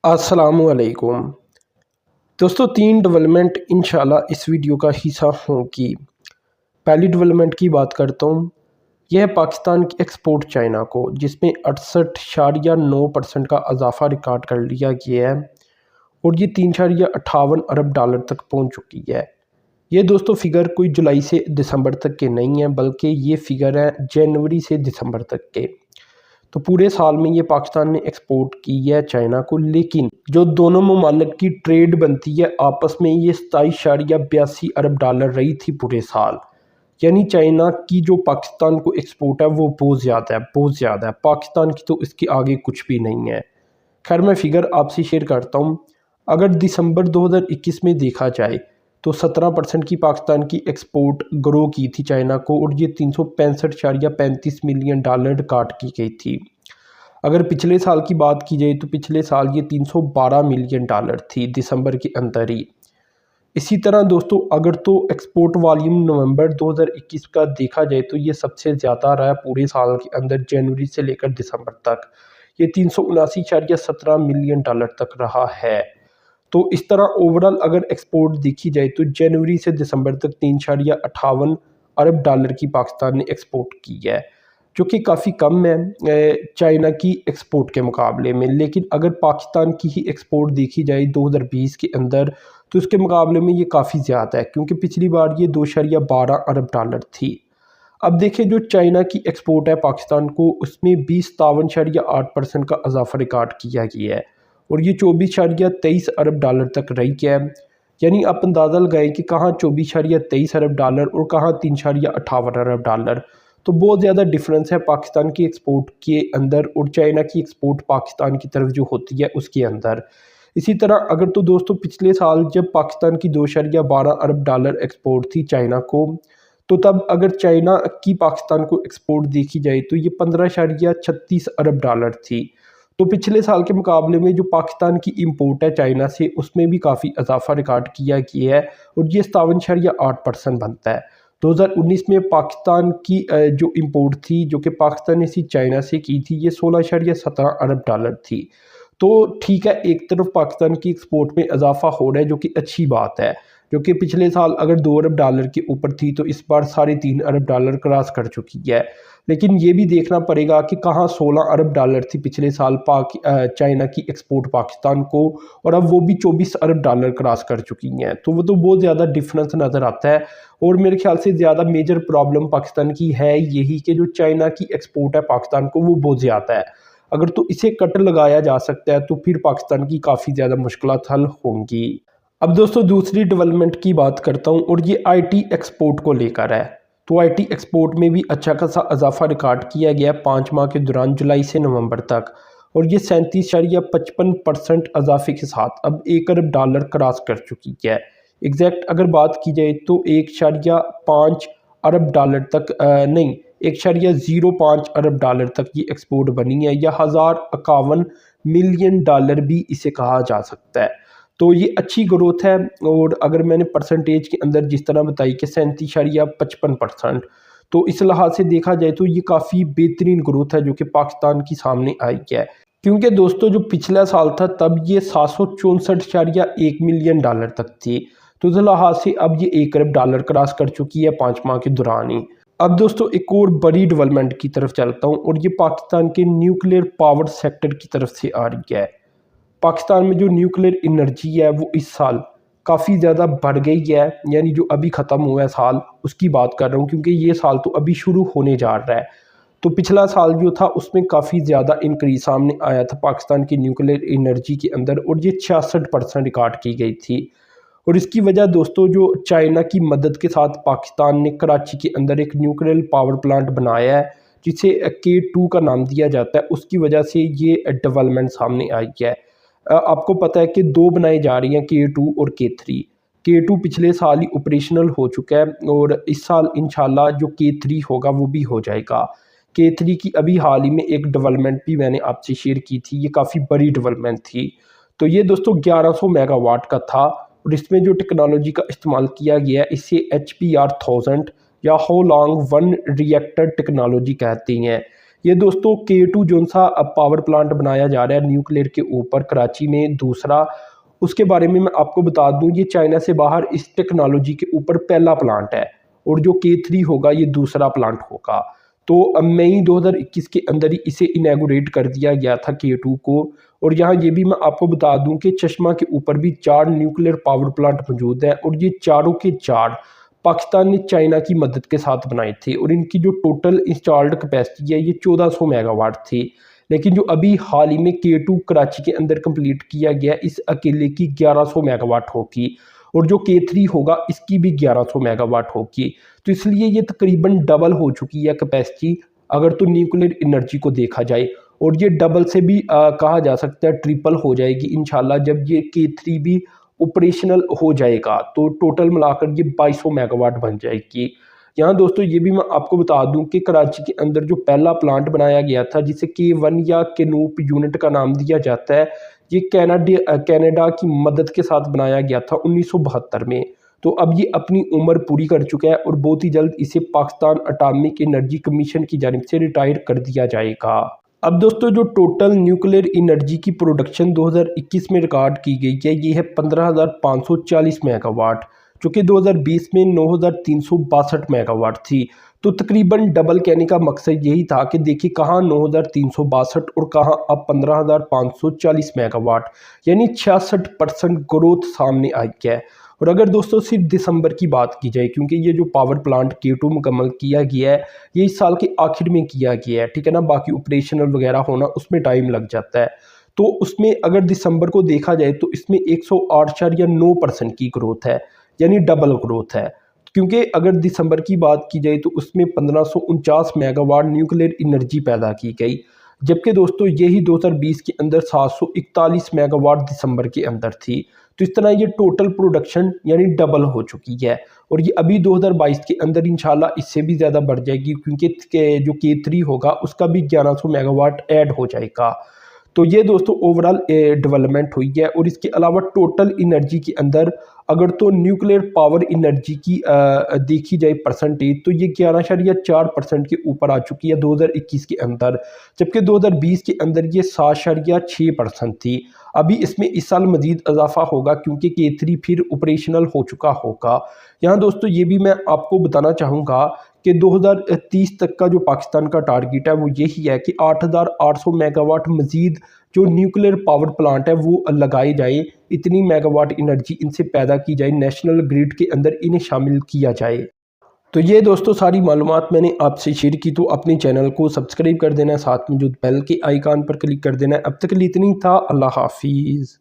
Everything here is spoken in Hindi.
अस्सलामुअलैकुम दोस्तों, 3 डेवलपमेंट इंशाल्लाह इस वीडियो का हिस्सा होंगी। पहली डेवलपमेंट की बात करता हूँ। यह है पाकिस्तान की एक्सपोर्ट चाइना को, जिसमें 68.9% का इजाफा रिकॉर्ड कर लिया गया है और ये 3.58 अरब डॉलर तक पहुँच चुकी है। ये दोस्तों फिगर कोई जुलाई से दिसंबर तक के नहीं है, बल्कि ये फिगर है जनवरी से दिसंबर तक के। तो पूरे साल में ये पाकिस्तान ने एक्सपोर्ट की है चाइना को, लेकिन जो दोनों ममालिक की ट्रेड बनती है आपस में, ये 27.82 अरब डॉलर रही थी पूरे साल। यानी चाइना की जो पाकिस्तान को एक्सपोर्ट है वो बहुत ज़्यादा है, बहुत ज़्यादा है। पाकिस्तान की तो इसके आगे कुछ भी नहीं है। खैर, मैं फिगर आपसे शेयर करता हूँ। अगर दिसंबर 2021 में देखा जाए तो 17% की पाकिस्तान की एक्सपोर्ट ग्रो की थी चाइना को, और ये 365.35 मिलियन डॉलर रिकॉर्ड की गई थी। अगर पिछले साल की बात की जाए तो पिछले साल ये 312 मिलियन डॉलर थी दिसंबर के अंदर ही। इसी तरह दोस्तों, अगर तो एक्सपोर्ट वॉल्यूम नवंबर 2021 का देखा जाए तो ये सबसे ज़्यादा रहा पूरे साल के अंदर, जनवरी से लेकर दिसंबर तक। ये 379.17 मिलियन डॉलर तक रहा है। तो इस तरह ओवरऑल अगर एक्सपोर्ट देखी जाए तो जनवरी से दिसंबर तक 3.58 अरब डॉलर की पाकिस्तान ने एक्सपोर्ट की है, जो कि काफ़ी कम है चाइना की एक्सपोर्ट के मुकाबले में। लेकिन अगर पाकिस्तान की ही एक्सपोर्ट देखी जाए 2020 के अंदर तो उसके मुकाबले में ये काफ़ी ज़्यादा है, क्योंकि पिछली बार ये 2.12 अरब डॉलर थी। अब देखिए, जो चाइना की एक्सपोर्ट है पाकिस्तान को, उसमें 57.8% का इजाफा रिकॉर्ड किया गया है और ये 24.23 अरब डॉलर तक रही है। यानी आप अंदाज़ा लगाएं कि कहाँ 24.23 अरब डॉलर और कहाँ 3.58 अरब डॉलर। तो बहुत ज़्यादा डिफरेंस है पाकिस्तान की एक्सपोर्ट के अंदर और चाइना की एक्सपोर्ट पाकिस्तान की तरफ जो होती है उसके अंदर। इसी तरह अगर तो दोस्तों पिछले साल जब पाकिस्तान की 2.12 अरब डॉलर एक्सपोर्ट थी चाइना को, तो तब अगर चाइना की पाकिस्तान को एक्सपोर्ट देखी जाए तो ये 15.36 अरब डॉलर थी। तो पिछले साल के मुकाबले में जो पाकिस्तान की इंपोर्ट है चाइना से, उसमें भी काफ़ी इजाफा रिकॉर्ड किया गया है और ये 57.8% बनता है। 2019 में पाकिस्तान की जो इंपोर्ट थी, जो कि पाकिस्तान ने सी चाइना से की थी, ये 16.17 अरब डॉलर थी। तो ठीक है, एक तरफ पाकिस्तान की एक्सपोर्ट में इजाफा हो रहा है, जो कि अच्छी बात है। जो कि पिछले साल अगर 2 अरब डॉलर के ऊपर थी तो इस बार 3.5 अरब डॉलर क्रॉस कर चुकी है। लेकिन ये भी देखना पड़ेगा कि कहाँ 16 अरब डॉलर थी पिछले साल चाइना की एक्सपोर्ट पाकिस्तान को, और अब वो भी 24 अरब डॉलर क्रॉस कर चुकी हैं। तो वो तो बहुत ज़्यादा डिफरेंस नज़र आता है। और मेरे ख्याल से ज़्यादा मेजर प्रॉब्लम पाकिस्तान की है यही कि जो चाइना की एक्सपोर्ट है पाकिस्तान को वो बहुत ज़्यादा है। अगर तो इसे कट लगाया जा सकता है तो फिर पाकिस्तान की काफ़ी ज़्यादा मुश्किलात हल होंगी। अब दोस्तों दूसरी डेवलपमेंट की बात करता हूँ और ये आईटी एक्सपोर्ट को लेकर है। तो आईटी एक्सपोर्ट में भी अच्छा खासा इजाफा रिकॉर्ड किया गया 5 माह के दौरान, जुलाई से नवंबर तक, और ये 37.55% इजाफे के साथ अब 1 अरब डॉलर क्रॉस कर चुकी है। एग्जैक्ट अगर बात की जाए तो 1.5 अरब डॉलर तक नहीं, 1.05 अरब डॉलर तक ये एक्सपोर्ट बनी है, या 1051 मिलियन डॉलर भी इसे कहा जा सकता है। तो ये अच्छी ग्रोथ है। और अगर मैंने परसेंटेज के अंदर जिस तरह बताई कि 37.55%, तो इस लिहाज से देखा जाए तो ये काफ़ी बेहतरीन ग्रोथ है जो कि पाकिस्तान की सामने आई है। क्योंकि दोस्तों जो पिछला साल था तब ये 764.1 मिलियन डॉलर तक थी। तो इस लिहाज से अब ये 1 अरब डॉलर क्रॉस कर चुकी है 5 माह के दौरान ही। अब दोस्तों एक और बड़ी डेवलपमेंट की तरफ चलता हूँ और ये पाकिस्तान के न्यूक्लियर पावर सेक्टर की तरफ से आ रही है। पाकिस्तान में जो न्यूक्लियर एनर्जी है वो इस साल काफ़ी ज़्यादा बढ़ गई है। यानी जो अभी ख़त्म हुआ है साल, उसकी बात कर रहा हूँ, क्योंकि ये साल तो अभी शुरू होने जा रहा है। तो पिछला साल जो था उसमें काफ़ी ज़्यादा इंक्रीज सामने आया था पाकिस्तान की न्यूक्लियर एनर्जी के अंदर, और ये 66% रिकॉर्ड की गई थी। और इसकी वजह दोस्तों जो चाइना की मदद के साथ पाकिस्तान ने कराची के अंदर एक न्यूक्लियर पावर प्लांट बनाया है, जिसे K2 का नाम दिया जाता है, उसकी वजह से ये डेवलपमेंट सामने आई है। आपको पता है कि 2 बनाई जा रही हैं, K2 और K3। K2 पिछले साल ही ऑपरेशनल हो चुका है और इस साल इंशाल्लाह जो K3 होगा वो भी हो जाएगा। K3 की अभी हाल ही में एक डेवलपमेंट भी मैंने आपसे शेयर की थी, ये काफ़ी बड़ी डेवलपमेंट थी। तो ये दोस्तों 1100 मेगावाट का था और इसमें जो टेक्नोलॉजी का इस्तेमाल किया गया है इसे HPR 1000 या how long one reactor technology कहती हैं। ये दोस्तों K2 जोन सा पावर प्लांट बनाया जा रहा है न्यूक्लियर के ऊपर कराची में दूसरा, उसके बारे में मैं आपको बता दूं, ये चाइना से बाहर इस टेक्नोलॉजी के ऊपर पहला प्लांट है और जो K3 होगा ये दूसरा प्लांट होगा। तो मई 2021 के अंदर ही इसे इनैगोरेट कर दिया गया था K2 को। और यहाँ ये भी मैं आपको बता दूं कि चश्मा के ऊपर भी 4 न्यूक्लियर पावर प्लांट मौजूद है और ये चारों के चार पाकिस्तान ने चाइना की मदद के साथ बनाए थे और इनकी जो टोटल इंस्टॉल्ड कैपेसिटी है ये 1400 मेगावाट थी। लेकिन जो अभी हाल ही में K2 कराची के अंदर कंप्लीट किया गया इस अकेले की 1100 मेगावाट होगी और जो K3 होगा इसकी भी 1100 मेगावाट होगी। तो इसलिए ये तकरीबन डबल हो चुकी है कैपेसिटी अगर तो न्यूक्लियर एनर्जी को देखा जाए, और ये डबल से भी कहा जा सकता है ट्रिपल हो जाएगी इंशाल्लाह जब ये K3 भी ऑपरेशनल हो जाएगा। तो टोटल मिलाकर ये 2200 मेगावाट बन जाएगी। यहाँ दोस्तों ये भी मैं आपको बता दूं कि कराची के अंदर जो पहला प्लांट बनाया गया था जिसे K1 या केनूप यूनिट का नाम दिया जाता है, ये कनाडा की मदद के साथ बनाया गया था 1972 में। तो अब ये अपनी उम्र पूरी कर चुका है और बहुत ही जल्द इसे पाकिस्तान एटॉमिक एनर्जी कमीशन की जानिब से रिटायर कर दिया जाएगा। अब दोस्तों जो टोटल न्यूक्लियर एनर्जी की प्रोडक्शन 2021 में रिकॉर्ड की गई है ये है 15,540 मेगावाट, जो कि 2020 में 9,362 मेगावाट थी। तो तकरीबन डबल कहने का मकसद यही था कि देखिए कहाँ 9,362 और कहाँ अब 15,540 मेगावाट, यानी 66% ग्रोथ सामने आई है। और अगर दोस्तों सिर्फ दिसंबर की बात की जाए, क्योंकि ये जो पावर प्लांट K2 मुकम्मल किया गया है ये इस साल के आखिर में किया गया है, ठीक है ना, बाकी ऑपरेशनल वगैरह होना उसमें टाइम लग जाता है। तो उसमें अगर दिसंबर को देखा जाए तो इसमें 108.9% की ग्रोथ है, यानी डबल ग्रोथ है। क्योंकि अगर दिसंबर की बात की जाए तो उसमें 1549 मेगावाट न्यूक्लियर एनर्जी पैदा की गई, जबकि दोस्तों यही 2020 के अंदर 741 मेगावाट दिसंबर के अंदर थी। तो इस तरह ये टोटल प्रोडक्शन यानी डबल हो चुकी है और ये अभी 2022 के अंदर इंशाल्लाह इससे भी ज़्यादा बढ़ जाएगी, क्योंकि जो K3 होगा उसका भी 1100 मेगावाट ऐड हो जाएगा। तो ये दोस्तों ओवरऑल डेवलपमेंट हुई है। और इसके अलावा टोटल एनर्जी के अंदर अगर तो न्यूक्लियर पावर एनर्जी की देखी जाए परसेंटेज तो ये 11.4% के ऊपर आ चुकी है 2021 के अंदर, जबकि 2020 के अंदर ये 7.6% थी। अभी इसमें इस साल मजीद इजाफा होगा क्योंकि K3 फिर ऑपरेशनल हो चुका होगा। यहाँ दोस्तों ये भी मैं आपको बताना चाहूँगा कि 2030 तक का जो पाकिस्तान का टारगेट है वो यही है कि 8,800 मेगावाट मजीद जो न्यूक्लियर पावर प्लांट है वो लगाए जाए, इतनी मेगावाट एनर्जी इनसे पैदा की जाए, नेशनल ग्रिड के अंदर इन्हें शामिल किया जाए। तो ये दोस्तों सारी मालूमात मैंने आपसे शेयर की, तो अपने चैनल को सब्सक्राइब कर देना है, साथ में जो बेल के आइकन पर क्लिक कर देना है। अब तक के लिए इतनी था, अल्लाह हाफिज़।